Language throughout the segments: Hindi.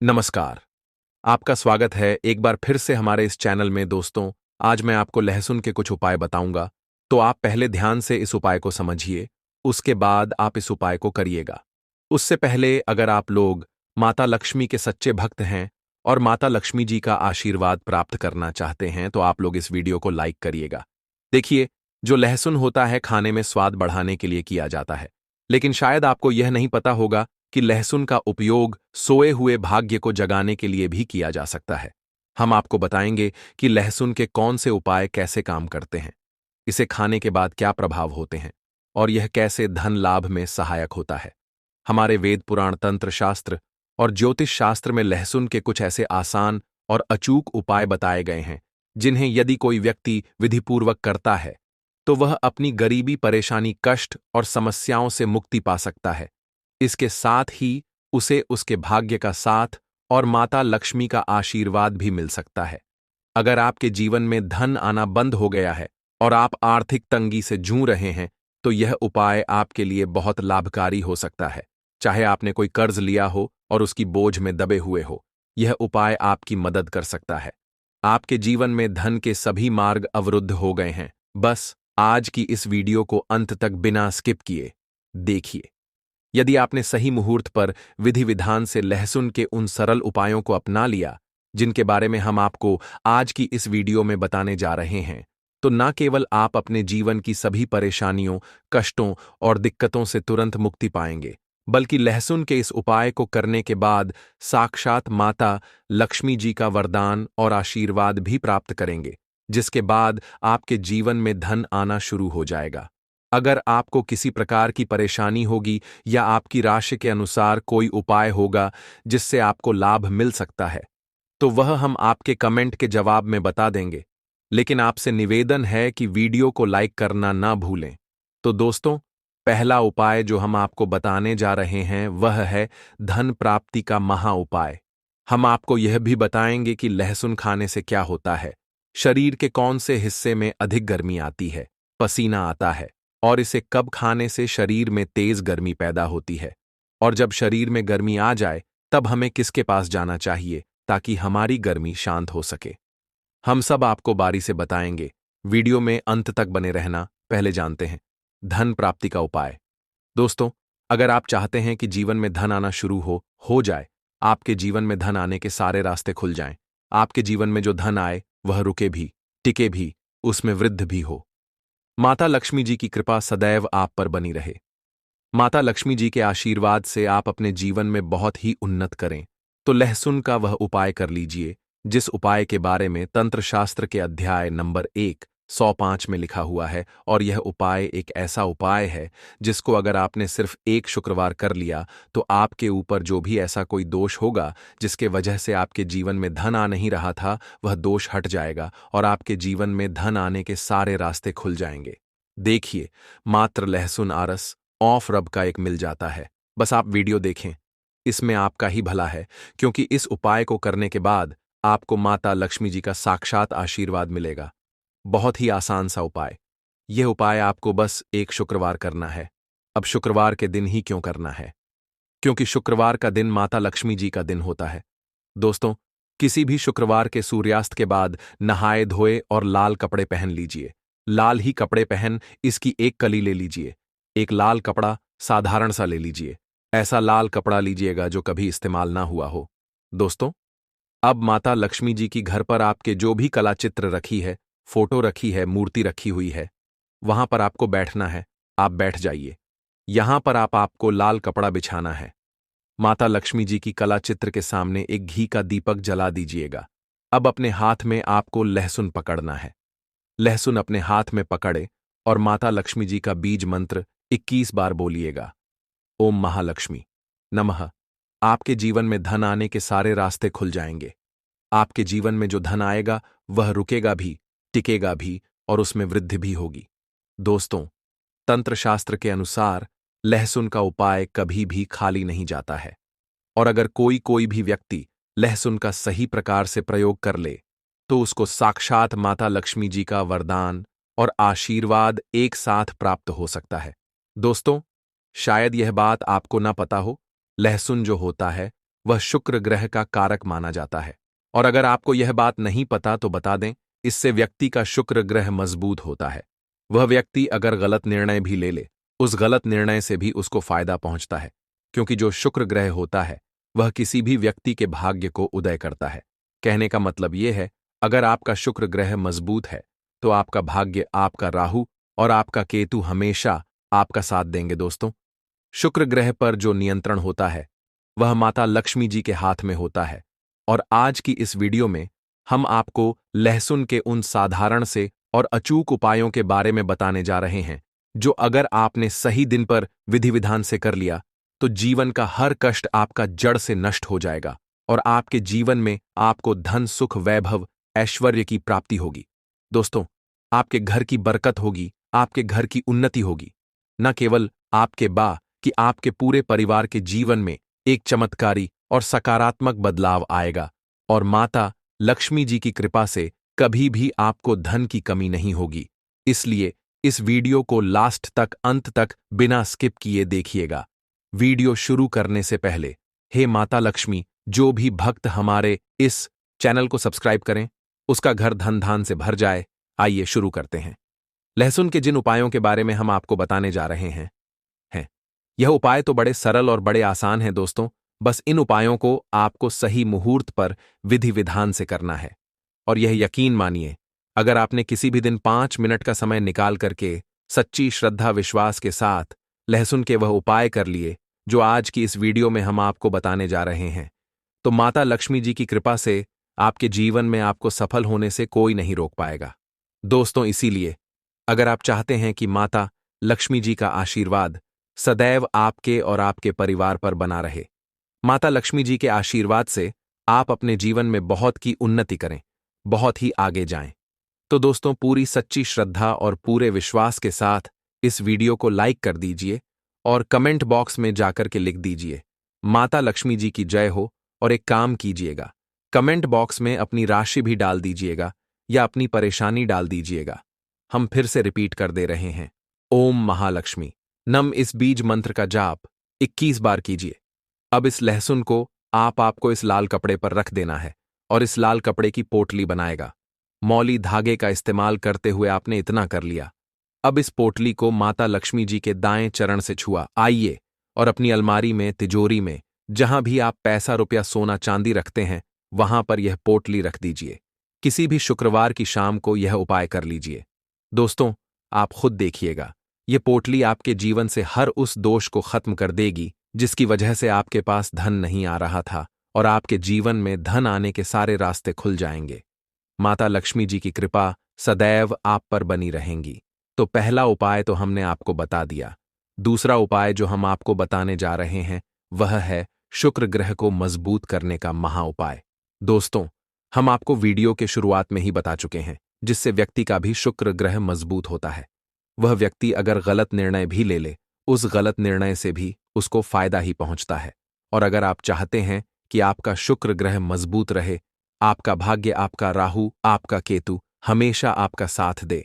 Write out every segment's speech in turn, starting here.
नमस्कार। आपका स्वागत है एक बार फिर से हमारे इस चैनल में दोस्तों। आज मैं आपको लहसुन के कुछ उपाय बताऊंगा, तो आप पहले ध्यान से इस उपाय को समझिए, उसके बाद आप इस उपाय को करिएगा। उससे पहले अगर आप लोग माता लक्ष्मी के सच्चे भक्त हैं और माता लक्ष्मी जी का आशीर्वाद प्राप्त करना चाहते हैं, तो आप लोग इस वीडियो को लाइक करिएगा। देखिए, जो लहसुन होता है खाने में स्वाद बढ़ाने के लिए किया जाता है, लेकिन शायद आपको यह नहीं पता होगा कि लहसुन का उपयोग सोए हुए भाग्य को जगाने के लिए भी किया जा सकता है। हम आपको बताएंगे कि लहसुन के कौन से उपाय कैसे काम करते हैं, इसे खाने के बाद क्या प्रभाव होते हैं और यह कैसे धन लाभ में सहायक होता है। हमारे वेद पुराण तंत्र शास्त्र और ज्योतिष शास्त्र में लहसुन के कुछ ऐसे आसान और अचूक उपाय बताए गए हैं, जिन्हें यदि कोई व्यक्ति विधिपूर्वक करता है तो वह अपनी गरीबी, परेशानी, कष्ट और समस्याओं से मुक्ति पा सकता है। इसके साथ ही उसे उसके भाग्य का साथ और माता लक्ष्मी का आशीर्वाद भी मिल सकता है। अगर आपके जीवन में धन आना बंद हो गया है और आप आर्थिक तंगी से जूझ रहे हैं, तो यह उपाय आपके लिए बहुत लाभकारी हो सकता है। चाहे आपने कोई कर्ज लिया हो और उसकी बोझ में दबे हुए हो, यह उपाय आपकी मदद कर सकता है। आपके जीवन में धन के सभी मार्ग अवरुद्ध हो गए हैं, बस आज की इस वीडियो को अंत तक बिना स्किप किए देखिए। यदि आपने सही मुहूर्त पर विधि विधान से लहसुन के उन सरल उपायों को अपना लिया, जिनके बारे में हम आपको आज की इस वीडियो में बताने जा रहे हैं, तो न केवल आप अपने जीवन की सभी परेशानियों, कष्टों और दिक्कतों से तुरंत मुक्ति पाएंगे, बल्कि लहसुन के इस उपाय को करने के बाद साक्षात माता लक्ष्मी जी का वरदान और आशीर्वाद भी प्राप्त करेंगे, जिसके बाद आपके जीवन में धन आना शुरू हो जाएगा। अगर आपको किसी प्रकार की परेशानी होगी या आपकी राशि के अनुसार कोई उपाय होगा जिससे आपको लाभ मिल सकता है, तो वह हम आपके कमेंट के जवाब में बता देंगे। लेकिन आपसे निवेदन है कि वीडियो को लाइक करना ना भूलें। तो दोस्तों, पहला उपाय जो हम आपको बताने जा रहे हैं वह है धन प्राप्ति का महा उपाय। हम आपको यह भी बताएंगे कि लहसुन खाने से क्या होता है, शरीर के कौन से हिस्से में अधिक गर्मी आती है, पसीना आता है, और इसे कब खाने से शरीर में तेज गर्मी पैदा होती है, और जब शरीर में गर्मी आ जाए तब हमें किसके पास जाना चाहिए ताकि हमारी गर्मी शांत हो सके। हम सब आपको बारी से बताएंगे। वीडियो में अंत तक बने रहना। पहले जानते हैं धन प्राप्ति का उपाय। दोस्तों, अगर आप चाहते हैं कि जीवन में धन आना शुरू हो जाए, आपके जीवन में धन आने के सारे रास्ते खुल जाएं, आपके जीवन में जो धन आए वह रुके भी, टिके भी, उसमें वृद्धि भी हो, माता लक्ष्मी जी की कृपा सदैव आप पर बनी रहे, माता लक्ष्मी जी के आशीर्वाद से आप अपने जीवन में बहुत ही उन्नत करें, तो लहसुन का वह उपाय कर लीजिए जिस उपाय के बारे में तंत्र शास्त्र के अध्याय नंबर 105 में लिखा हुआ है। और यह उपाय एक ऐसा उपाय है जिसको अगर आपने सिर्फ एक शुक्रवार कर लिया, तो आपके ऊपर जो भी ऐसा कोई दोष होगा जिसके वजह से आपके जीवन में धन आ नहीं रहा था, वह दोष हट जाएगा और आपके जीवन में धन आने के सारे रास्ते खुल जाएंगे। देखिए, मात्र लहसुन आरस ऑफ रब का एक मिल जाता है। बस आप वीडियो देखें, इसमें आपका ही भला है, क्योंकि इस उपाय को करने के बाद आपको माता लक्ष्मी जी का साक्षात आशीर्वाद मिलेगा। बहुत ही आसान सा उपाय। यह उपाय आपको बस एक शुक्रवार करना है। अब शुक्रवार के दिन ही क्यों करना है? क्योंकि शुक्रवार का दिन माता लक्ष्मी जी का दिन होता है। दोस्तों, किसी भी शुक्रवार के सूर्यास्त के बाद नहाए धोए और लाल कपड़े पहन लीजिए। लाल ही कपड़े पहन इसकी एक कली ले लीजिए। एक लाल कपड़ा साधारण सा ले लीजिए। ऐसा लाल कपड़ा लीजिएगा जो कभी इस्तेमाल ना हुआ हो। दोस्तों, अब माता लक्ष्मी जी की घर पर आपके जो भी कला चित्र रखी है, फोटो रखी है, मूर्ति रखी हुई है, वहां पर आपको बैठना है। आप बैठ जाइए। यहां पर आपको लाल कपड़ा बिछाना है। माता लक्ष्मी जी की कला चित्र के सामने एक घी का दीपक जला दीजिएगा। अब अपने हाथ में आपको लहसुन पकड़ना है। लहसुन अपने हाथ में पकड़े और माता लक्ष्मी जी का बीज मंत्र 21 बार बोलिएगा। ओम महालक्ष्मी नमः। आपके जीवन में धन आने के सारे रास्ते खुल जाएंगे। आपके जीवन में जो धन आएगा वह रुकेगा भी, टिकेगा भी और उसमें वृद्धि भी होगी। दोस्तों, तंत्र शास्त्र के अनुसार लहसुन का उपाय कभी भी खाली नहीं जाता है, और अगर कोई भी व्यक्ति लहसुन का सही प्रकार से प्रयोग कर ले, तो उसको साक्षात माता लक्ष्मी जी का वरदान और आशीर्वाद एक साथ प्राप्त हो सकता है। दोस्तों, शायद यह बात आपको ना पता हो, लहसुन जो होता है वह शुक्र ग्रह का कारक माना जाता है। और अगर आपको यह बात नहीं पता तो बता दें, इससे व्यक्ति का शुक्र ग्रह मजबूत होता है। वह व्यक्ति अगर गलत निर्णय भी ले उस गलत निर्णय से भी उसको फायदा पहुंचता है, क्योंकि जो शुक्र ग्रह होता है वह किसी भी व्यक्ति के भाग्य को उदय करता है। कहने का मतलब यह है, अगर आपका शुक्र ग्रह मजबूत है तो आपका भाग्य, आपका राहु और आपका केतु हमेशा आपका साथ देंगे। दोस्तों, शुक्र ग्रह पर जो नियंत्रण होता है वह माता लक्ष्मी जी के हाथ में होता है। और आज की इस वीडियो में हम आपको लहसुन के उन साधारण से और अचूक उपायों के बारे में बताने जा रहे हैं, जो अगर आपने सही दिन पर विधि विधान से कर लिया तो जीवन का हर कष्ट आपका जड़ से नष्ट हो जाएगा और आपके जीवन में आपको धन, सुख, वैभव, ऐश्वर्य की प्राप्ति होगी। दोस्तों, आपके घर की बरकत होगी, आपके घर की उन्नति होगी। न केवल आपके कि आपके पूरे परिवार के जीवन में एक चमत्कारी और सकारात्मक बदलाव आएगा और माता लक्ष्मी जी की कृपा से कभी भी आपको धन की कमी नहीं होगी। इसलिए इस वीडियो को लास्ट तक, अंत तक बिना स्किप किए देखिएगा। वीडियो शुरू करने से पहले, हे माता लक्ष्मी, जो भी भक्त हमारे इस चैनल को सब्सक्राइब करें उसका घर धन धान से भर जाए। आइए शुरू करते हैं। लहसुन के जिन उपायों के बारे में हम आपको बताने जा रहे हैं यह उपाय तो बड़े सरल और बड़े आसान हैं दोस्तों। बस इन उपायों को आपको सही मुहूर्त पर विधि विधान से करना है। और यह यकीन मानिए, अगर आपने किसी भी दिन 5 मिनट का समय निकाल करके सच्ची श्रद्धा विश्वास के साथ लहसुन के वह उपाय कर लिए जो आज की इस वीडियो में हम आपको बताने जा रहे हैं, तो माता लक्ष्मी जी की कृपा से आपके जीवन में आपको सफल होने से कोई नहीं रोक पाएगा। दोस्तों, इसीलिए अगर आप चाहते हैं कि माता लक्ष्मी जी का आशीर्वाद सदैव आपके और आपके परिवार पर बना रहे, माता लक्ष्मी जी के आशीर्वाद से आप अपने जीवन में बहुत की उन्नति करें, बहुत ही आगे जाएं, तो दोस्तों पूरी सच्ची श्रद्धा और पूरे विश्वास के साथ इस वीडियो को लाइक कर दीजिए और कमेंट बॉक्स में जाकर के लिख दीजिए, माता लक्ष्मी जी की जय हो। और एक काम कीजिएगा, कमेंट बॉक्स में अपनी राशि भी डाल दीजिएगा या अपनी परेशानी डाल दीजिएगा। हम फिर से रिपीट कर दे रहे हैं, ओम महालक्ष्मी नम। इस बीज मंत्र का जाप 21 बार कीजिए। अब इस लहसुन को आपको इस लाल कपड़े पर रख देना है और इस लाल कपड़े की पोटली बनाएगा। मौली धागे का इस्तेमाल करते हुए आपने इतना कर लिया। अब इस पोटली को माता लक्ष्मी जी के दाएं चरण से छुआ आइए और अपनी अलमारी में, तिजोरी में, जहां भी आप पैसा, रुपया, सोना, चांदी रखते हैं वहां पर यह पोटली रख दीजिए। किसी भी शुक्रवार की शाम को यह उपाय कर लीजिए। दोस्तों, आप खुद देखिएगा, ये पोटली आपके जीवन से हर उस दोष को खत्म कर देगी जिसकी वजह से आपके पास धन नहीं आ रहा था और आपके जीवन में धन आने के सारे रास्ते खुल जाएंगे। माता लक्ष्मी जी की कृपा सदैव आप पर बनी रहेंगी। तो पहला उपाय तो हमने आपको बता दिया। दूसरा उपाय जो हम आपको बताने जा रहे हैं वह है शुक्र ग्रह को मजबूत करने का महा उपाय। दोस्तों, हम आपको वीडियो के शुरुआत में ही बता चुके हैं, जिससे व्यक्ति का भी शुक्र ग्रह मजबूत होता है। वह व्यक्ति अगर गलत निर्णय भी ले उस गलत निर्णय से भी उसको फायदा ही पहुंचता है। और अगर आप चाहते हैं कि आपका शुक्र ग्रह मजबूत रहे, आपका भाग्य, आपका राहु, आपका केतु हमेशा आपका साथ दे,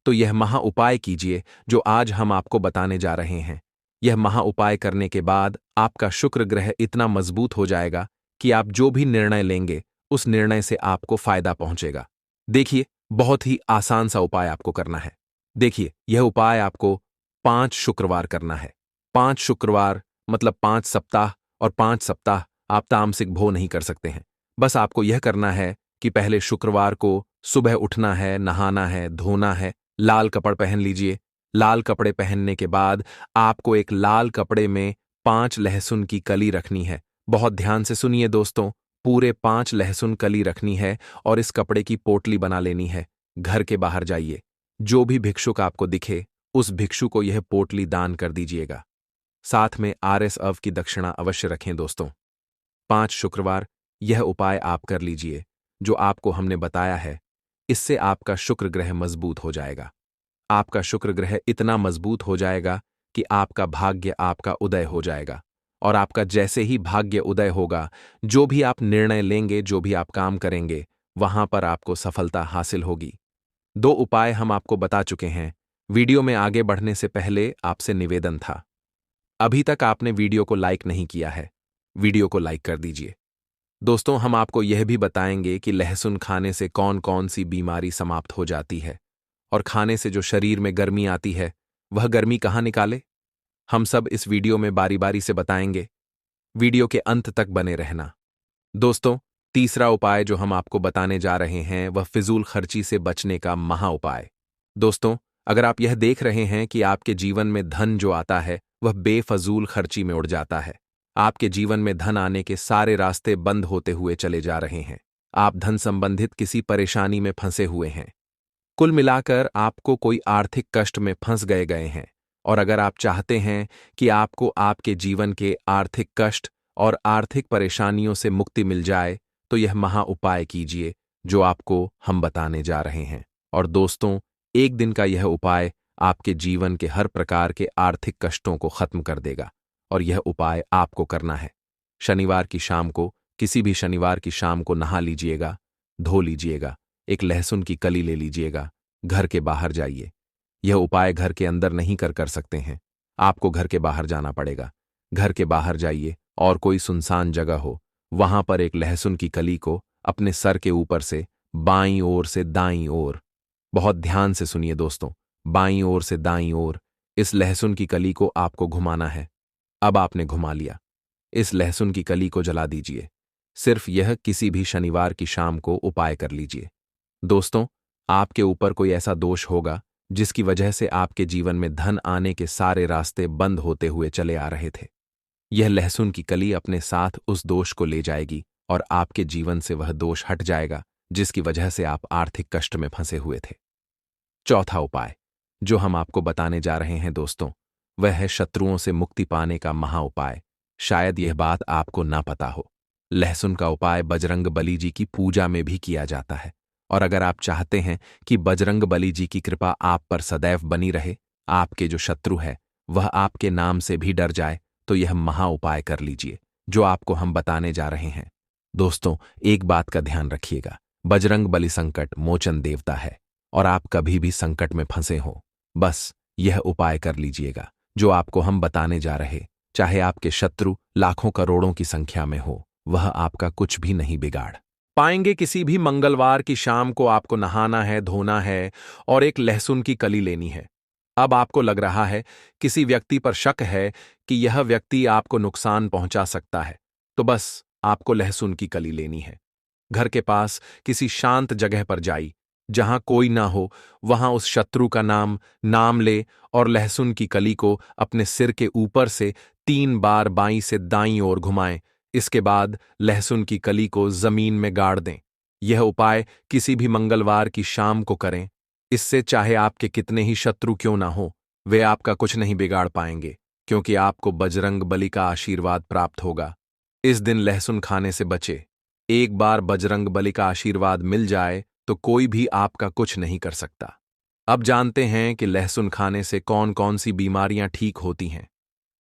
तो यह महा उपाय कीजिए जो आज हम आपको बताने जा रहे हैं। यह महा उपाय करने के बाद आपका शुक्र ग्रह इतना मजबूत हो जाएगा कि आप जो भी निर्णय लेंगे उस निर्णय से आपको फायदा पहुंचेगा। देखिए, बहुत ही आसान सा उपाय आपको करना है। देखिए, यह उपाय आपको 5 शुक्रवार करना है। 5 शुक्रवार मतलब 5 सप्ताह, और 5 सप्ताह आप तामसिक भोग नहीं कर सकते हैं। बस आपको यह करना है कि पहले शुक्रवार को सुबह उठना है, नहाना है, धोना है, लाल कपड़े पहन लीजिए। लाल कपड़े पहनने के बाद आपको एक लाल कपड़े में 5 लहसुन की कली रखनी है। बहुत ध्यान से सुनिए दोस्तों, पूरे 5 लहसुन कली रखनी है और इस कपड़े की पोटली बना लेनी है। घर के बाहर जाइए, जो भी भिक्षुक आपको दिखे उस भिक्षु को यह पोटली दान कर दीजिएगा। साथ में आरएस अव की दक्षिणा अवश्य रखें। दोस्तों, 5 शुक्रवार यह उपाय आप कर लीजिए जो आपको हमने बताया है। इससे आपका शुक्र ग्रह मजबूत हो जाएगा। आपका शुक्र ग्रह इतना मजबूत हो जाएगा कि आपका भाग्य, आपका उदय हो जाएगा। और आपका जैसे ही भाग्य उदय होगा, जो भी आप निर्णय लेंगे, जो भी आप काम करेंगे, वहां पर आपको सफलता हासिल होगी। 2 उपाय हम आपको बता चुके हैं। वीडियो में आगे बढ़ने से पहले आपसे निवेदन था, अभी तक आपने वीडियो को लाइक नहीं किया है, वीडियो को लाइक कर दीजिए। दोस्तों, हम आपको यह भी बताएंगे कि लहसुन खाने से कौन कौन सी बीमारी समाप्त हो जाती है और खाने से जो शरीर में गर्मी आती है, वह गर्मी कहाँ निकाले। हम सब इस वीडियो में बारी बारी से बताएंगे। वीडियो के अंत तक बने रहना। दोस्तों, तीसरा उपाय जो हम आपको बताने जा रहे हैं वह फिजूल खर्ची से बचने का महा उपाय। दोस्तों, अगर आप यह देख रहे हैं कि आपके जीवन में धन जो आता है वह बेफजूल खर्ची में उड़ जाता है, आपके जीवन में धन आने के सारे रास्ते बंद होते हुए चले जा रहे हैं, आप धन संबंधित किसी परेशानी में फंसे हुए हैं, कुल मिलाकर आपको कोई आर्थिक कष्ट में फंस गए हैं, और अगर आप चाहते हैं कि आपको आपके जीवन के आर्थिक कष्ट और आर्थिक परेशानियों से मुक्ति मिल जाए, तो यह महा उपाय कीजिए जो आपको हम बताने जा रहे हैं। और दोस्तों, एक दिन का यह उपाय आपके जीवन के हर प्रकार के आर्थिक कष्टों को खत्म कर देगा। और यह उपाय आपको करना है। शनिवार की शाम को, किसी भी शनिवार की शाम को नहा लीजिएगा, धो लीजिएगा, एक लहसुन की कली ले लीजिएगा, घर के बाहर जाइए। यह उपाय घर के अंदर नहीं कर सकते हैं, आपको घर के बाहर जाना पड़ेगा। घर के बाहर जाइए और कोई सुनसान जगह हो, वहां पर एक लहसुन की कली को अपने सर के ऊपर से बाईं ओर से दाईं ओर, बहुत ध्यान से सुनिए दोस्तों, बाईं ओर से दाईं ओर इस लहसुन की कली को आपको घुमाना है। अब आपने घुमा लिया। इस लहसुन की कली को जला दीजिए। सिर्फ यह किसी भी शनिवार की शाम को उपाय कर लीजिए। दोस्तों, आपके ऊपर कोई ऐसा दोष होगा जिसकी वजह से आपके जीवन में धन आने के सारे रास्ते बंद होते हुए चले आ रहे थे। यह लहसुन की कली अपने साथ उस दोष को ले जाएगी और आपके जीवन से वह दोष हट जाएगा जिसकी वजह से आप आर्थिक कष्ट में फंसे हुए थे। चौथा उपाय जो हम आपको बताने जा रहे हैं दोस्तों, वह है शत्रुओं से मुक्ति पाने का महा उपाय। शायद यह बात आपको ना पता हो, लहसुन का उपाय बजरंग बली जी की पूजा में भी किया जाता है। और अगर आप चाहते हैं कि बजरंग बली जी की कृपा आप पर सदैव बनी रहे, आपके जो शत्रु है वह आपके नाम से भी डर जाए, तो यह महा उपाय कर लीजिए जो आपको हम बताने जा रहे हैं। दोस्तों, एक बात का ध्यान रखिएगा, बजरंग बली संकट मोचन देवता है, और आप कभी भी संकट में फंसे हो, बस यह उपाय कर लीजिएगा जो आपको हम बताने जा रहे। चाहे आपके शत्रु लाखों करोड़ों की संख्या में हो, वह आपका कुछ भी नहीं बिगाड़ पाएंगे। किसी भी मंगलवार की शाम को आपको नहाना है, धोना है और एक लहसुन की कली लेनी है। अब आपको लग रहा है, किसी व्यक्ति पर शक है कि यह व्यक्ति आपको नुकसान पहुंचा सकता है, तो बस आपको लहसुन की कली लेनी है। घर के पास किसी शांत जगह पर जाइए, जहां कोई ना हो, वहां उस शत्रु का नाम ले और लहसुन की कली को अपने सिर के ऊपर से 3 बार बाईं से दाईं ओर घुमाएं। इसके बाद लहसुन की कली को जमीन में गाड़ दें। यह उपाय किसी भी मंगलवार की शाम को करें। इससे चाहे आपके कितने ही शत्रु क्यों ना हो, वे आपका कुछ नहीं बिगाड़ पाएंगे, क्योंकि आपको बजरंग बली का आशीर्वाद प्राप्त होगा। इस दिन लहसुन खाने से बचे। एक बार बजरंग बली का आशीर्वाद मिल जाए तो कोई भी आपका कुछ नहीं कर सकता। अब जानते हैं कि लहसुन खाने से कौन कौन सी बीमारियां ठीक होती हैं।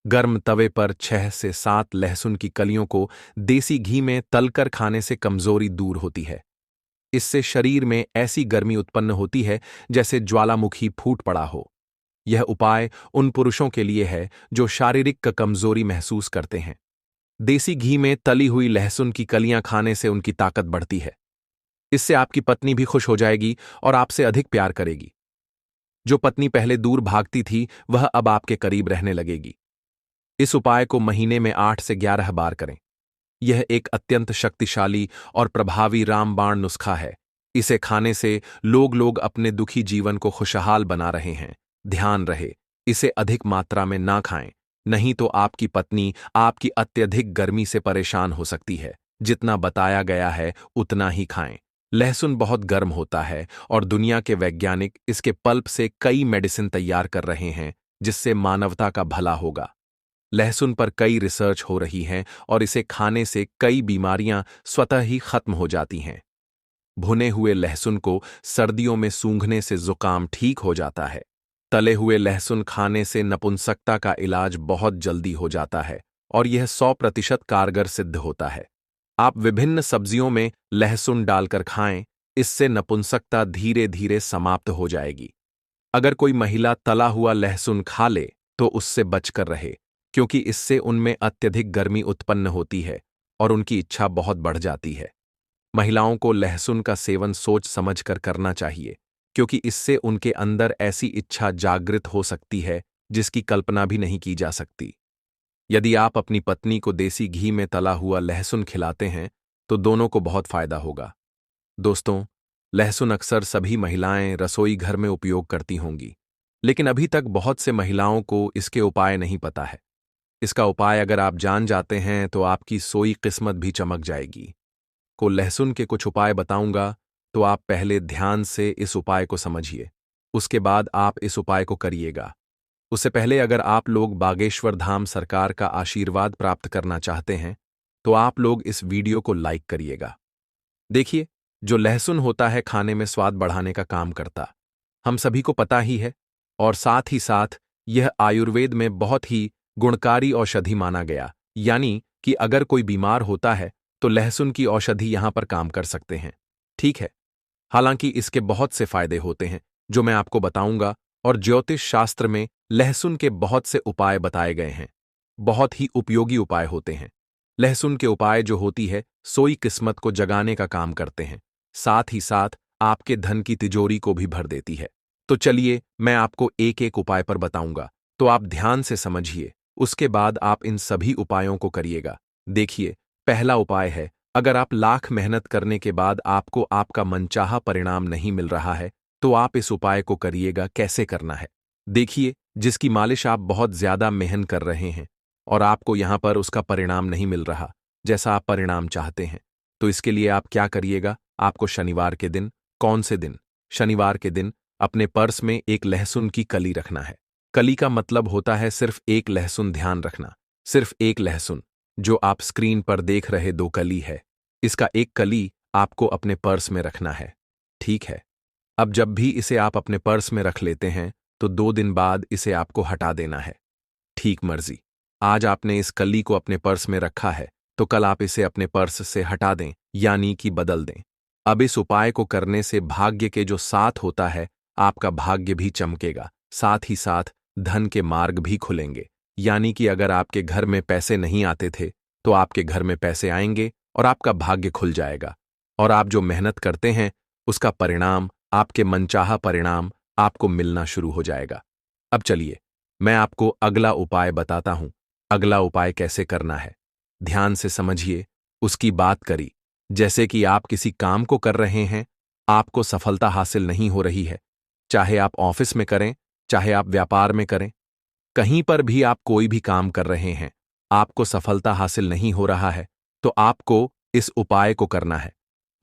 गर्म तवे पर 6 से 7 लहसुन की कलियों को देसी घी में तलकर खाने से कमजोरी दूर होती है। इससे शरीर में ऐसी गर्मी उत्पन्न होती है जैसे ज्वालामुखी फूट पड़ा हो। यह उपाय उन पुरुषों के लिए है जो शारीरिक कमजोरी महसूस करते हैं। देसी घी में तली हुई लहसुन की कलियां खाने से उनकी ताकत बढ़ती है। इससे आपकी पत्नी भी खुश हो जाएगी और आपसे अधिक प्यार करेगी। जो पत्नी पहले दूर भागती थी, वह अब आपके करीब रहने लगेगी। इस उपाय को महीने में 8 से 11 बार करें। यह एक अत्यंत शक्तिशाली और प्रभावी रामबाण नुस्खा है। इसे खाने से लोग अपने दुखी जीवन को खुशहाल बना रहे हैं। ध्यान रहे, इसे अधिक मात्रा में ना खाएं, नहीं तो आपकी पत्नी आपकी अत्यधिक गर्मी से परेशान हो सकती है। जितना बताया गया है उतना ही खाएं। लहसुन बहुत गर्म होता है और दुनिया के वैज्ञानिक इसके पल्प से कई मेडिसिन तैयार कर रहे हैं जिससे मानवता का भला होगा। लहसुन पर कई रिसर्च हो रही है और इसे खाने से कई बीमारियां स्वतः ही खत्म हो जाती हैं। भुने हुए लहसुन को सर्दियों में सूंघने से जुकाम ठीक हो जाता है। तले हुए लहसुन खाने से नपुंसकता का इलाज बहुत जल्दी हो जाता है और यह 100% कारगर सिद्ध होता है। आप विभिन्न सब्जियों में लहसुन डालकर खाएं, इससे नपुंसकता धीरे धीरे समाप्त हो जाएगी। अगर कोई महिला तला हुआ लहसुन खा ले तो उससे बचकर रहे, क्योंकि इससे उनमें अत्यधिक गर्मी उत्पन्न होती है और उनकी इच्छा बहुत बढ़ जाती है। महिलाओं को लहसुन का सेवन सोच समझ कर करना चाहिए, क्योंकि इससे उनके अंदर ऐसी इच्छा जागृत हो सकती है जिसकी कल्पना भी नहीं की जा सकती। यदि आप अपनी पत्नी को देसी घी में तला हुआ लहसुन खिलाते हैं तो दोनों को बहुत फायदा होगा। दोस्तों, लहसुन अक्सर सभी महिलाएं रसोई घर में उपयोग करती होंगी, लेकिन अभी तक बहुत से महिलाओं को इसके उपाय नहीं पता है। इसका उपाय अगर आप जान जाते हैं तो आपकी सोई किस्मत भी चमक जाएगी। को लहसुन के कुछ उपाय बताऊंगा, तो आप पहले ध्यान से इस उपाय को समझिए, उसके बाद आप इस उपाय को करिएगा। उससे पहले अगर आप लोग बागेश्वर धाम सरकार का आशीर्वाद प्राप्त करना चाहते हैं तो आप लोग इस वीडियो को लाइक करिएगा। देखिए, जो लहसुन होता है खाने में स्वाद बढ़ाने का काम करता, हम सभी को पता ही है, और साथ ही साथ यह आयुर्वेद में बहुत ही गुणकारी औषधि माना गया, यानी कि अगर कोई बीमार होता है तो लहसुन की औषधि यहां पर काम कर सकते हैं। ठीक है, हालांकि इसके बहुत से फायदे होते हैं जो मैं आपको बताऊंगा, और ज्योतिष शास्त्र में लहसुन के बहुत से उपाय बताए गए हैं। बहुत ही उपयोगी उपाय होते हैं। लहसुन के उपाय जो होती है सोई किस्मत को जगाने का काम करते हैं, साथ ही साथ आपके धन की तिजोरी को भी भर देती है। तो चलिए मैं आपको एक एक उपाय पर बताऊंगा, तो आप ध्यान से समझिए, उसके बाद आप इन सभी उपायों को करिएगा। देखिए, पहला उपाय है, अगर आप लाख मेहनत करने के बाद आपको आपका मनचाहा परिणाम नहीं मिल रहा है तो आप इस उपाय को करिएगा। कैसे करना है? देखिए, जिसकी मालिश आप बहुत ज्यादा मेहनत कर रहे हैं और आपको यहां पर उसका परिणाम नहीं मिल रहा जैसा आप परिणाम चाहते हैं, तो इसके लिए आप क्या करिएगा, आपको शनिवार के दिन, कौन से दिन? शनिवार के दिन अपने पर्स में एक लहसुन की कली रखना है। कली का मतलब होता है सिर्फ एक लहसुन, ध्यान रखना, सिर्फ एक लहसुन। जो आप स्क्रीन पर देख रहे दो कली है, इसका एक कली आपको अपने पर्स में रखना है। ठीक है, अब जब भी इसे आप अपने पर्स में रख लेते हैं तो 2 दिन बाद इसे आपको हटा देना है। ठीक मर्जी, आज आपने इस कली को अपने पर्स में रखा है तो कल आप इसे अपने पर्स से हटा दें, यानी कि बदल दें। अब इस उपाय को करने से भाग्य के जो साथ होता है, आपका भाग्य भी चमकेगा, साथ ही साथ धन के मार्ग भी खुलेंगे। यानी कि अगर आपके घर में पैसे नहीं आते थे तो आपके घर में पैसे आएंगे और आपका भाग्य खुल जाएगा, और आप जो मेहनत करते हैं उसका परिणाम, आपके मनचाहा परिणाम आपको मिलना शुरू हो जाएगा। अब चलिए मैं आपको अगला उपाय बताता हूं। अगला उपाय कैसे करना है, ध्यान से समझिए, उसकी बात करी। जैसे कि आप किसी काम को कर रहे हैं, आपको सफलता हासिल नहीं हो रही है, चाहे आप ऑफिस में करें, चाहे आप व्यापार में करें, कहीं पर भी आप कोई भी काम कर रहे हैं, आपको सफलता हासिल नहीं हो रहा है, तो आपको इस उपाय को करना है।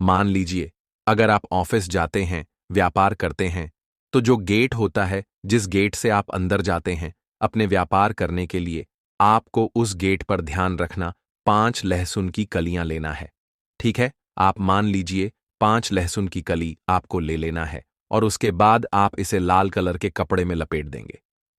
मान लीजिए, अगर आप ऑफिस जाते हैं, व्यापार करते हैं, तो जो गेट होता है, जिस गेट से आप अंदर जाते हैं अपने व्यापार करने के लिए, आपको उस गेट पर ध्यान रखना, 5 लहसुन की कलियां लेना है। ठीक है, आप मान लीजिए 5 लहसुन की कली आपको ले लेना है, और उसके बाद आप इसे लाल कलर के कपड़े में लपेट देंगे।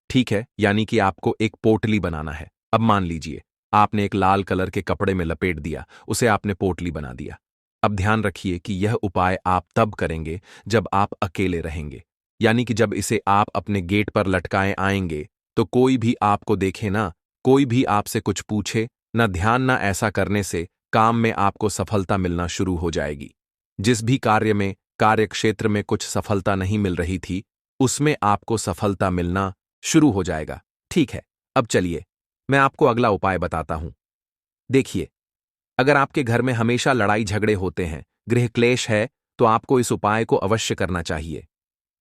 ठीक है, यानी कि आपको एक पोटली बनाना है। अब मान लीजिए आपने एक लाल कलर के कपड़े में लपेट दिया, उसे आपने पोटली बना दिया। अब ध्यान रखिए कि यह उपाय आप तब करेंगे जब आप अकेले रहेंगे, यानी कि जब इसे आप अपने गेट पर लटकाए आएंगे तो कोई भी आपको देखे ना, कोई भी आपसे कुछ पूछे ना, ध्यान ना, ऐसा करने से काम में आपको सफलता मिलना शुरू हो जाएगी। जिस भी कार्य में, कार्य क्षेत्र में कुछ सफलता नहीं मिल रही थी, उसमें आपको सफलता मिलना शुरू हो जाएगा। ठीक है, अब चलिए मैं आपको अगला उपाय बताता हूं। देखिए, अगर आपके घर में हमेशा लड़ाई झगड़े होते हैं, गृह क्लेश है, तो आपको इस उपाय को अवश्य करना चाहिए।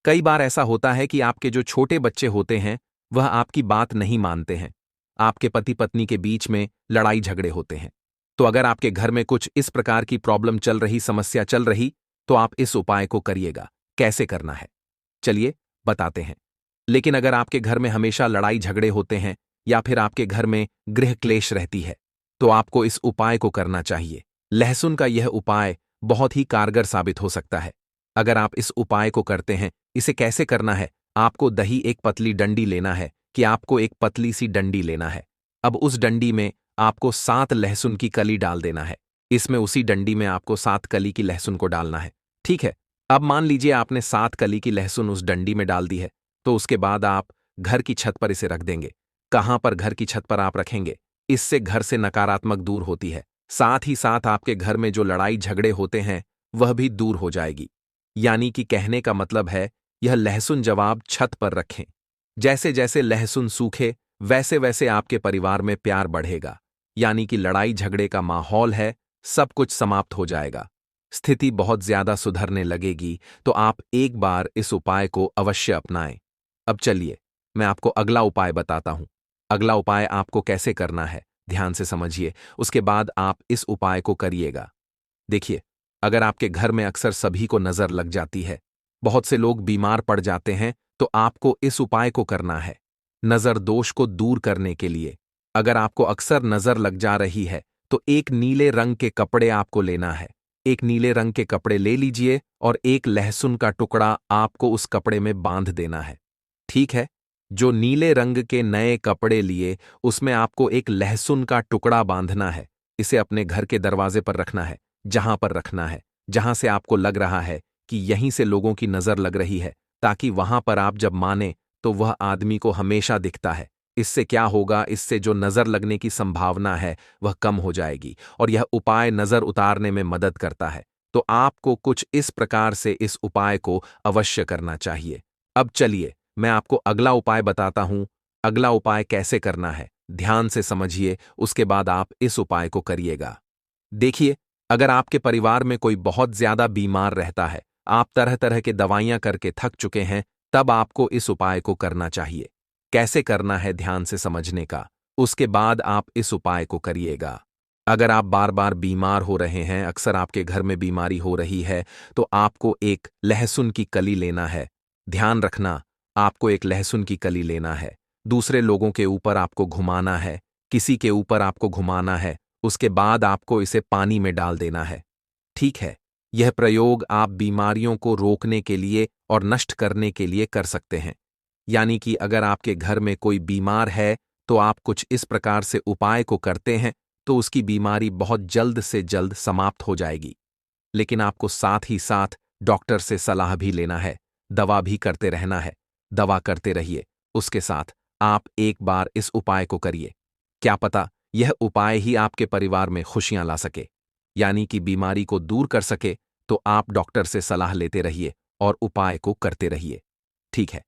कई बार ऐसा होता है कि आपके जो छोटे बच्चे होते हैं वह आपकी बात नहीं मानते हैं, आपके पति पत्नी के बीच में लड़ाई झगड़े होते हैं। तो अगर आपके घर में कुछ इस प्रकार की प्रॉब्लम चल रही, समस्या चल रही, तो आप इस उपाय को करिएगा। कैसे करना है, चलिए बताते हैं। लेकिन अगर आपके घर में हमेशा लड़ाई झगड़े होते हैं या फिर आपके घर में गृह क्लेश रहती है, तो आपको इस उपाय को करना चाहिए। लहसुन का यह उपाय बहुत ही कारगर साबित हो सकता है अगर आप इस उपाय को करते हैं। इसे कैसे करना है, आपको दही एक पतली डंडी लेना है, कि आपको एक पतली सी डंडी लेना है। अब उस डंडी में आपको 7 लहसुन की कली डाल देना है। इसमें उसी डंडी में आपको 7 कली की लहसुन को डालना है। ठीक है, अब मान लीजिए आपने 7 कली की लहसुन उस डंडी में डाल दी है, तो उसके बाद आप घर की छत पर इसे रख देंगे। कहाँ पर घर की छत पर आप रखेंगे। इससे घर से नकारात्मक दूर होती है। साथ ही साथ आपके घर में जो लड़ाई झगड़े होते हैं वह भी दूर हो जाएगी। यानी कि कहने का मतलब है, यह लहसुन जवाब छत पर रखें। जैसे जैसे लहसुन सूखे वैसे वैसे आपके परिवार में प्यार बढ़ेगा। यानी कि लड़ाई झगड़े का माहौल है, सब कुछ समाप्त हो जाएगा। स्थिति बहुत ज्यादा सुधरने लगेगी। तो आप एक बार इस उपाय को अवश्य अपनाएं। अब चलिए मैं आपको अगला उपाय बताता हूं। अगला उपाय आपको कैसे करना है ध्यान से समझिए, उसके बाद आप इस उपाय को करिएगा। देखिए, अगर आपके घर में अक्सर सभी को नजर लग जाती है, बहुत से लोग बीमार पड़ जाते हैं, तो आपको इस उपाय को करना है। नजर दोष को दूर करने के लिए अगर आपको अक्सर नजर लग जा रही है, तो एक नीले रंग के कपड़े आपको लेना है। एक नीले रंग के कपड़े ले लीजिए और एक लहसुन का टुकड़ा आपको उस कपड़े में बांध देना है। ठीक है, जो नीले रंग के नए कपड़े लिए उसमें आपको एक लहसुन का टुकड़ा बांधना है। इसे अपने घर के दरवाजे पर रखना है, जहां पर रखना है, जहां से आपको लग रहा है कि यहीं से लोगों की नजर लग रही है, ताकि वहां पर आप जब माने तो वह आदमी को हमेशा दिखता है। इससे क्या होगा, इससे जो नजर लगने की संभावना है वह कम हो जाएगी और यह उपाय नजर उतारने में मदद करता है। तो आपको कुछ इस प्रकार से इस उपाय को अवश्य करना चाहिए। अब चलिए मैं आपको अगला उपाय बताता हूं। अगला उपाय कैसे करना है ध्यान से समझिए, उसके बाद आप इस उपाय को करिएगा। देखिए, अगर आपके परिवार में कोई बहुत ज्यादा बीमार रहता है, आप तरह तरह के दवाइयां करके थक चुके हैं, तब आपको इस उपाय को करना चाहिए। कैसे करना है ध्यान से समझने का, उसके बाद आप इस उपाय को करिएगा। अगर आप बार बार बीमार हो रहे हैं, अक्सर आपके घर में बीमारी हो रही है, तो आपको एक लहसुन की कली लेना है। ध्यान रखना, आपको एक लहसुन की कली लेना है। दूसरे लोगों के ऊपर आपको घुमाना है, किसी के ऊपर आपको घुमाना है। उसके बाद आपको इसे पानी में डाल देना है। ठीक है, यह प्रयोग आप बीमारियों को रोकने के लिए और नष्ट करने के लिए कर सकते हैं। यानी कि अगर आपके घर में कोई बीमार है, तो आप कुछ इस प्रकार से उपाय को करते हैं, तो उसकी बीमारी बहुत जल्द से जल्द समाप्त हो जाएगी। लेकिन आपको साथ ही साथ डॉक्टर से सलाह भी लेना है, दवा भी करते रहना है। दवा करते रहिए, उसके साथ आप एक बार इस उपाय को करिए। क्या पता यह उपाय ही आपके परिवार में खुशियां ला सके, यानी कि बीमारी को दूर कर सके। तो आप डॉक्टर से सलाह लेते रहिए और उपाय को करते रहिए। ठीक है,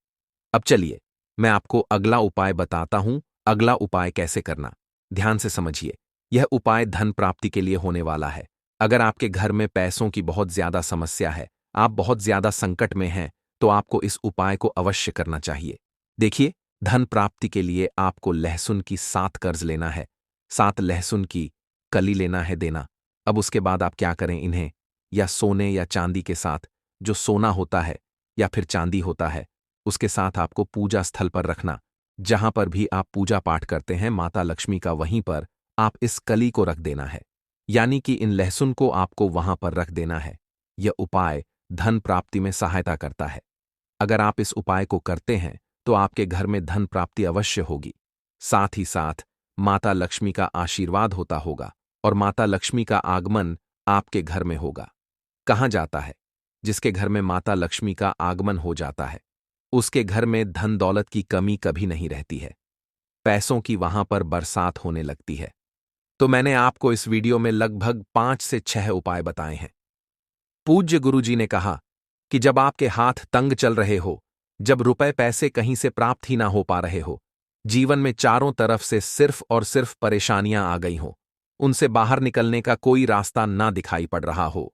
अब चलिए मैं आपको अगला उपाय बताता हूं। अगला उपाय कैसे करना ध्यान से समझिए। यह उपाय धन प्राप्ति के लिए होने वाला है। अगर आपके घर में पैसों की बहुत ज्यादा समस्या है, आप बहुत ज्यादा संकट में हैं, तो आपको इस उपाय को अवश्य करना चाहिए। देखिए, धन प्राप्ति के लिए आपको लहसुन की 7 कर्ज लेना है। 7 लहसुन की कली लेना है देना। अब उसके बाद आप क्या करें, इन्हें या सोने या चांदी के साथ, जो सोना होता है या फिर चांदी होता है, उसके साथ आपको पूजा स्थल पर रखना। जहां पर भी आप पूजा पाठ करते हैं माता लक्ष्मी का, वहीं पर आप इस कली को रख देना है। यानी कि इन लहसुन को आपको वहां पर रख देना है। यह उपाय धन प्राप्ति में सहायता करता है। अगर आप इस उपाय को करते हैं, तो आपके घर में धन प्राप्ति अवश्य होगी। साथ ही साथ माता लक्ष्मी का आशीर्वाद होता होगा और माता लक्ष्मी का आगमन आपके घर में होगा। कहा जाता है, जिसके घर में माता लक्ष्मी का आगमन हो जाता है, उसके घर में धन दौलत की कमी कभी नहीं रहती है। पैसों की वहां पर बरसात होने लगती है। तो मैंने आपको इस वीडियो में लगभग 5 से 6 उपाय बताए हैं। पूज्य गुरुजी ने कहा कि जब आपके हाथ तंग चल रहे हो, जब रुपए पैसे कहीं से प्राप्त ही ना हो पा रहे हो, जीवन में चारों तरफ से सिर्फ और सिर्फ परेशानियां आ गई हो, उनसे बाहर निकलने का कोई रास्ता ना दिखाई पड़ रहा हो,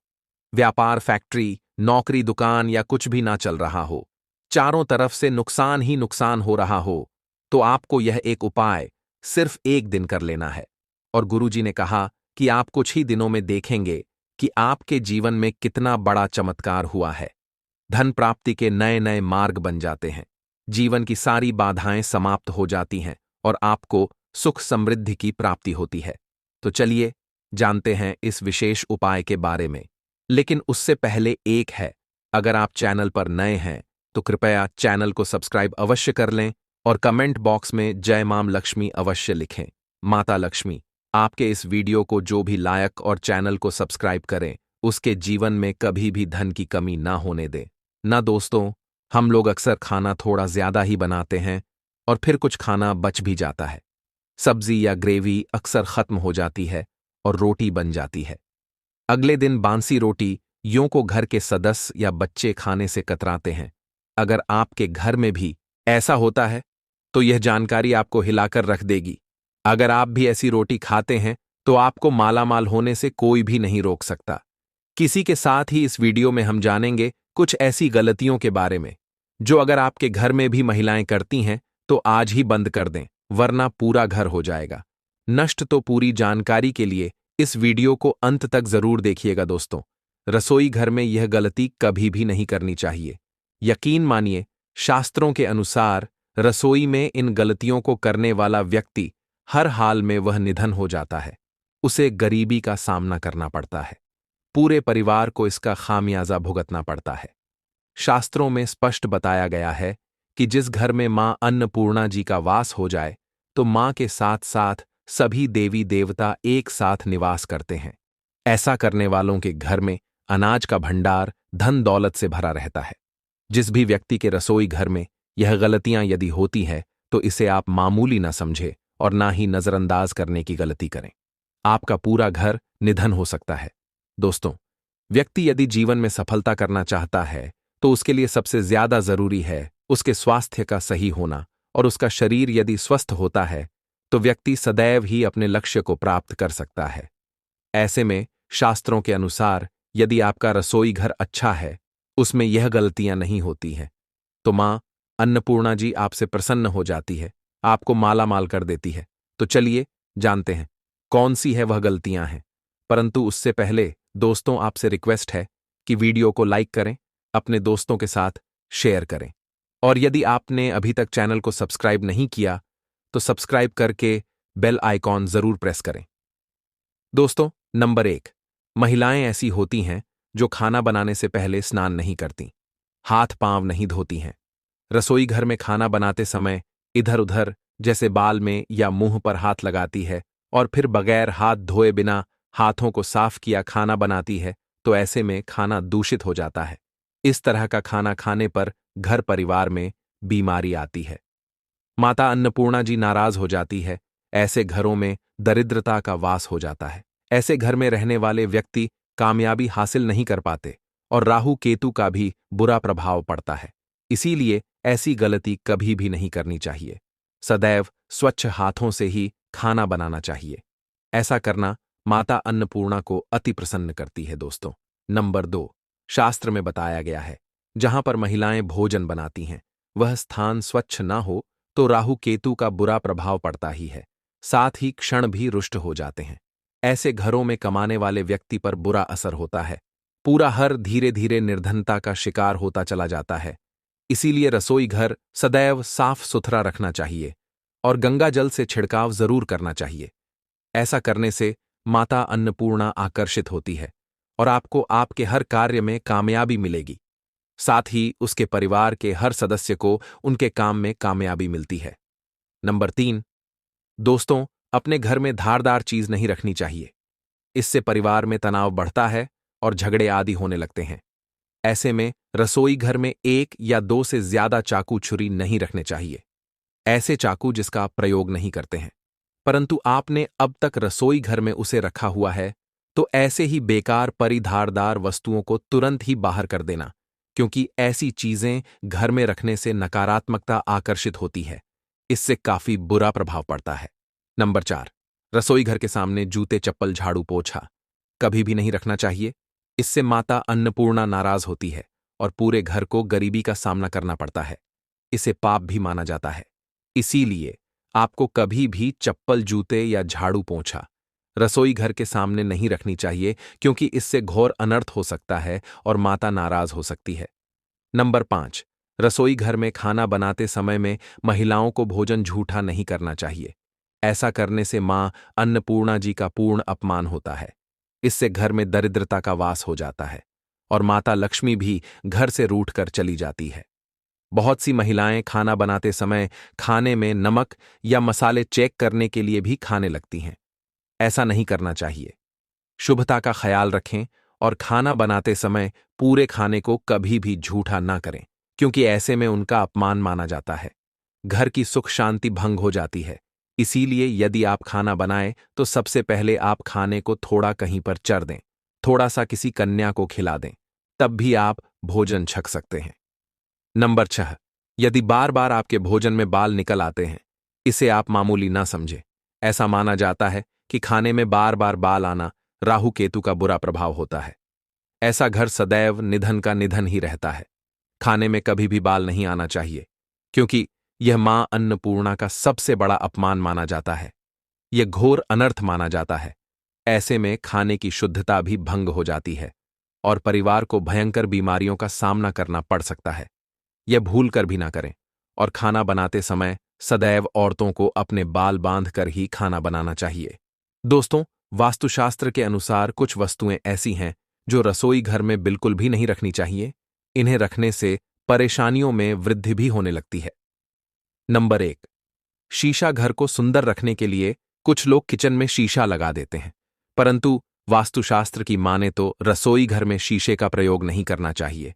व्यापार, फैक्ट्री, नौकरी, दुकान या कुछ भी ना चल रहा हो, चारों तरफ से नुकसान ही नुकसान हो रहा हो, तो आपको यह एक उपाय सिर्फ एक दिन कर लेना है। और गुरुजी ने कहा कि आप कुछ ही दिनों में देखेंगे कि आपके जीवन में कितना बड़ा चमत्कार हुआ है। धन प्राप्ति के नए नए मार्ग बन जाते हैं, जीवन की सारी बाधाएं समाप्त हो जाती हैं और आपको सुख समृद्धि की प्राप्ति होती है। तो चलिए जानते हैं इस विशेष उपाय के बारे में। लेकिन उससे पहले एक है, अगर आप चैनल पर नए हैं तो कृपया चैनल को सब्सक्राइब अवश्य कर लें और कमेंट बॉक्स में जय मां लक्ष्मी अवश्य लिखें। माता लक्ष्मी आपके इस वीडियो को जो भी लायक और चैनल को सब्सक्राइब करें, उसके जीवन में कभी भी धन की कमी ना होने दे। ना दोस्तों, हम लोग अक्सर खाना थोड़ा ज्यादा ही बनाते हैं, और फिर कुछ खाना बच भी जाता है। सब्जी या ग्रेवी अक्सर खत्म हो जाती है और रोटी बन जाती है। अगले दिन बांसी रोटी यूं को घर के सदस्य या बच्चे खाने से कतराते हैं। अगर आपके घर में भी ऐसा होता है तो यह जानकारी आपको हिलाकर रख देगी। अगर आप भी ऐसी रोटी खाते हैं तो आपको मालामाल होने से कोई भी नहीं रोक सकता। किसी के साथ ही इस वीडियो में हम जानेंगे कुछ ऐसी गलतियों के बारे में जो अगर आपके घर में भी महिलाएं करती हैं तो आज ही बंद कर दें, वरना पूरा घर हो जाएगा नष्ट। तो पूरी जानकारी के लिए इस वीडियो को अंत तक जरूर देखिएगा दोस्तों। रसोई घर में यह गलती कभी भी नहीं करनी चाहिए। यकीन मानिए, शास्त्रों के अनुसार रसोई में इन गलतियों को करने वाला व्यक्ति हर हाल में वह निधन हो जाता है। उसे गरीबी का सामना करना पड़ता है। पूरे परिवार को इसका खामियाजा भुगतना पड़ता है। शास्त्रों में स्पष्ट बताया गया है कि जिस घर में मां अन्नपूर्णा जी का वास हो जाए तो मां के साथ साथ सभी देवी देवता एक साथ निवास करते हैं। ऐसा करने वालों के घर में अनाज का भंडार धन दौलत से भरा रहता है। जिस भी व्यक्ति के रसोई घर में यह गलतियां यदि होती है तो इसे आप मामूली न समझे और ना ही नजरअंदाज करने की गलती करें। आपका पूरा घर निधन हो सकता है। दोस्तों, व्यक्ति यदि जीवन में सफलता करना चाहता है तो उसके लिए सबसे ज्यादा जरूरी है उसके स्वास्थ्य का सही होना, और उसका शरीर यदि स्वस्थ होता है तो व्यक्ति सदैव ही अपने लक्ष्य को प्राप्त कर सकता है। ऐसे में शास्त्रों के अनुसार यदि आपका रसोई घर अच्छा है, उसमें यह गलतियां नहीं होती हैं, तो मां अन्नपूर्णा जी आपसे प्रसन्न हो जाती है, आपको माला माल कर देती है। तो चलिए जानते हैं कौन सी है वह गलतियां हैं। परंतु उससे पहले दोस्तों, आपसे रिक्वेस्ट है कि वीडियो को लाइक करें, अपने दोस्तों के साथ शेयर करें, और यदि आपने अभी तक चैनल को सब्सक्राइब नहीं किया तो सब्सक्राइब करके बेल आइकॉन जरूर प्रेस करें। दोस्तों, नंबर 1, महिलाएं ऐसी होती हैं जो खाना बनाने से पहले स्नान नहीं करती, हाथ पांव नहीं धोती हैं। रसोई घर में खाना बनाते समय इधर उधर जैसे बाल में या मुंह पर हाथ लगाती है और फिर बगैर हाथ धोए बिना हाथों को साफ किया खाना बनाती है, तो ऐसे में खाना दूषित हो जाता है। इस तरह का खाना खाने पर घर परिवार में बीमारी आती है। माता अन्नपूर्णा जी नाराज हो जाती है। ऐसे घरों में दरिद्रता का वास हो जाता है। ऐसे घर में रहने वाले व्यक्ति कामयाबी हासिल नहीं कर पाते और राहु केतु का भी बुरा प्रभाव पड़ता है। इसीलिए ऐसी गलती कभी भी नहीं करनी चाहिए। सदैव स्वच्छ हाथों से ही खाना बनाना चाहिए। ऐसा करना माता अन्नपूर्णा को अति प्रसन्न करती है। दोस्तों, नंबर 2, शास्त्र में बताया गया है जहां पर महिलाएं भोजन बनाती हैं वह स्थान स्वच्छ ना हो तो राहु केतु का बुरा प्रभाव पड़ता ही है, साथ ही क्षण भी रुष्ट हो जाते हैं। ऐसे घरों में कमाने वाले व्यक्ति पर बुरा असर होता है। पूरा हर धीरे धीरे निर्धनता का शिकार होता चला जाता है। इसीलिए रसोई घर सदैव साफ सुथरा रखना चाहिए और गंगा जल से छिड़काव जरूर करना चाहिए। ऐसा करने से माता अन्नपूर्णा आकर्षित होती है और आपको आपके हर कार्य में कामयाबी मिलेगी। साथ ही उसके परिवार के हर सदस्य को उनके काम में कामयाबी मिलती है। नंबर 3, दोस्तों, अपने घर में धारदार चीज नहीं रखनी चाहिए। इससे परिवार में तनाव बढ़ता है और झगड़े आदि होने लगते हैं। ऐसे में रसोई घर में 1 या 2 से ज्यादा चाकू छुरी नहीं रखने चाहिए। ऐसे चाकू जिसका आप प्रयोग नहीं करते हैं परंतु आपने अब तक रसोई घर में उसे रखा हुआ है, तो ऐसे ही बेकार परिधारदार वस्तुओं को तुरंत ही बाहर कर देना, क्योंकि ऐसी चीजें घर में रखने से नकारात्मकता आकर्षित होती है। इससे काफी बुरा प्रभाव पड़ता है। नंबर 4, रसोई घर के सामने जूते चप्पल झाड़ू पोछा कभी भी नहीं रखना चाहिए। इससे माता अन्नपूर्णा नाराज होती है और पूरे घर को गरीबी का सामना करना पड़ता है। इसे पाप भी माना जाता है। इसीलिए आपको कभी भी चप्पल जूते या झाड़ू पोंछा रसोई घर के सामने नहीं रखनी चाहिए, क्योंकि इससे घोर अनर्थ हो सकता है और माता नाराज हो सकती है। नंबर 5, रसोई घर में खाना बनाते समय में महिलाओं को भोजन झूठा नहीं करना चाहिए। ऐसा करने से मां अन्नपूर्णा जी का पूर्ण अपमान होता है। इससे घर में दरिद्रता का वास हो जाता है और माता लक्ष्मी भी घर से रूठकर चली जाती है। बहुत सी महिलाएं खाना बनाते समय खाने में नमक या मसाले चेक करने के लिए भी खाने लगती हैं। ऐसा नहीं करना चाहिए। शुभता का ख्याल रखें और खाना बनाते समय पूरे खाने को कभी भी झूठा ना करें, क्योंकि ऐसे में उनका अपमान माना जाता है। घर की सुख शांति भंग हो जाती है। इसीलिए यदि आप खाना बनाएं तो सबसे पहले आप खाने को थोड़ा कहीं पर चर दें, थोड़ा सा किसी कन्या को खिला दें, तब भी आप भोजन छक सकते हैं। नंबर 6, यदि बार बार आपके भोजन में बाल निकल आते हैं, इसे आप मामूली ना समझें। ऐसा माना जाता है कि खाने में बार बार बाल आना राहु केतु का बुरा प्रभाव होता है। ऐसा घर सदैव निधन का निधन ही रहता है। खाने में कभी भी बाल नहीं आना चाहिए, क्योंकि यह मां अन्नपूर्णा का सबसे बड़ा अपमान माना जाता है। यह घोर अनर्थ माना जाता है। ऐसे में खाने की शुद्धता भी भंग हो जाती है और परिवार को भयंकर बीमारियों का सामना करना पड़ सकता है। यह भूल कर भी ना करें और खाना बनाते समय सदैव औरतों को अपने बाल बांध कर ही खाना बनाना चाहिए। दोस्तों, वास्तुशास्त्र के अनुसार कुछ वस्तुएं ऐसी हैं जो रसोई घर में बिल्कुल भी नहीं रखनी चाहिए। इन्हें रखने से परेशानियों में वृद्धि भी होने लगती है। नंबर 1, शीशा। घर को सुंदर रखने के लिए कुछ लोग किचन में शीशा लगा देते हैं, परंतु वास्तुशास्त्र की माने तो रसोई घर में शीशे का प्रयोग नहीं करना चाहिए।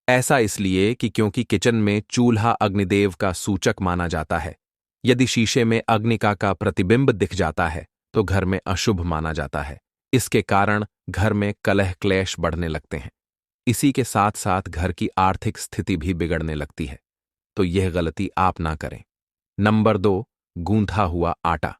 ऐसा इसलिए कि क्योंकि किचन में चूल्हा अग्निदेव का सूचक माना जाता है। यदि शीशे में अग्निका का प्रतिबिंब दिख जाता है तो घर में अशुभ माना जाता है। इसके कारण घर में कलह क्लेश बढ़ने लगते हैं। इसी के साथ साथ घर की आर्थिक स्थिति भी बिगड़ने लगती है। तो यह गलती आप ना करें। नंबर 2, गूंथा हुआ आटा।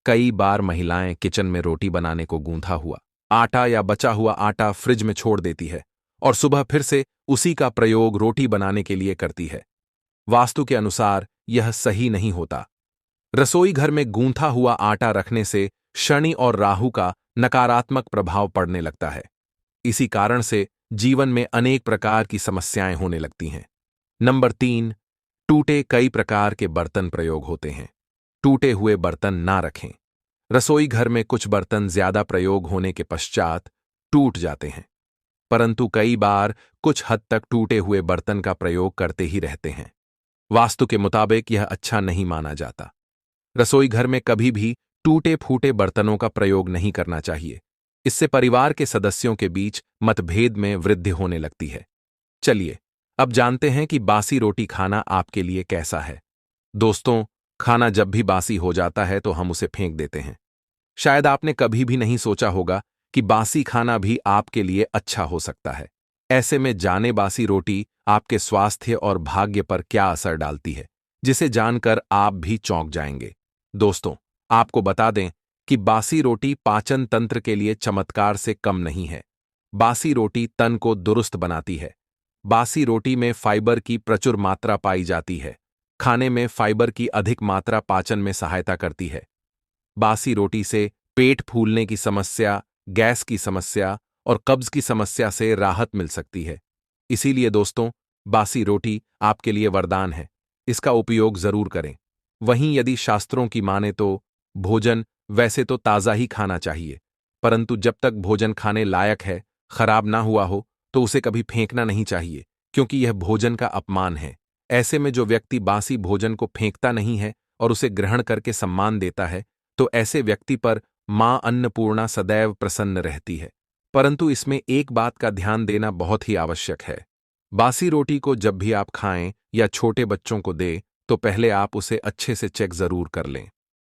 कई बार महिलाएं किचन में रोटी बनाने को गूंथा हुआ आटा या बचा हुआ आटा फ्रिज में छोड़ देती है और सुबह फिर से उसी का प्रयोग रोटी बनाने के लिए करती है। वास्तु के अनुसार यह सही नहीं होता। रसोई घर में गूंथा हुआ आटा रखने से शनि और राहु का नकारात्मक प्रभाव पड़ने लगता है। इसी कारण से जीवन में अनेक प्रकार की समस्याएं होने लगती हैं। नंबर 3, टूटे कई प्रकार के बर्तन प्रयोग होते हैं। टूटे हुए बर्तन ना रखें। रसोई घर में कुछ बर्तन ज्यादा प्रयोग होने के पश्चात टूट जाते हैं, परंतु कई बार कुछ हद तक टूटे हुए बर्तन का प्रयोग करते ही रहते हैं। वास्तु के मुताबिक यह अच्छा नहीं माना जाता। रसोई घर में कभी भी टूटे फूटे बर्तनों का प्रयोग नहीं करना चाहिए। इससे परिवार के सदस्यों के बीच मतभेद में वृद्धि होने लगती है। चलिए अब जानते हैं कि बासी रोटी खाना आपके लिए कैसा है। दोस्तों, खाना जब भी बासी हो जाता है तो हम उसे फेंक देते हैं। शायद आपने कभी भी नहीं सोचा होगा कि बासी खाना भी आपके लिए अच्छा हो सकता है। ऐसे में जाने बासी रोटी आपके स्वास्थ्य और भाग्य पर क्या असर डालती है, जिसे जानकर आप भी चौंक जाएंगे। दोस्तों, आपको बता दें कि बासी रोटी पाचन तंत्र के लिए चमत्कार से कम नहीं है। बासी रोटी तन को दुरुस्त बनाती है। बासी रोटी में फाइबर की प्रचुर मात्रा पाई जाती है। खाने में फाइबर की अधिक मात्रा पाचन में सहायता करती है। बासी रोटी से पेट फूलने की समस्या, गैस की समस्या और कब्ज की समस्या से राहत मिल सकती है। इसीलिए दोस्तों, बासी रोटी आपके लिए वरदान है। इसका उपयोग जरूर करें। वहीं यदि शास्त्रों की माने तो भोजन वैसे तो ताज़ा ही खाना चाहिए, परंतु जब तक भोजन खाने लायक है, खराब ना हुआ हो, तो उसे कभी फेंकना नहीं चाहिए, क्योंकि यह भोजन का अपमान है। ऐसे में जो व्यक्ति बासी भोजन को फेंकता नहीं है और उसे ग्रहण करके सम्मान देता है, तो ऐसे व्यक्ति पर मां अन्नपूर्णा सदैव प्रसन्न रहती है। परंतु इसमें एक बात का ध्यान देना बहुत ही आवश्यक है। बासी रोटी को जब भी आप खाएं या छोटे बच्चों को दें, तो पहले आप उसे अच्छे से चेक जरूर कर लें।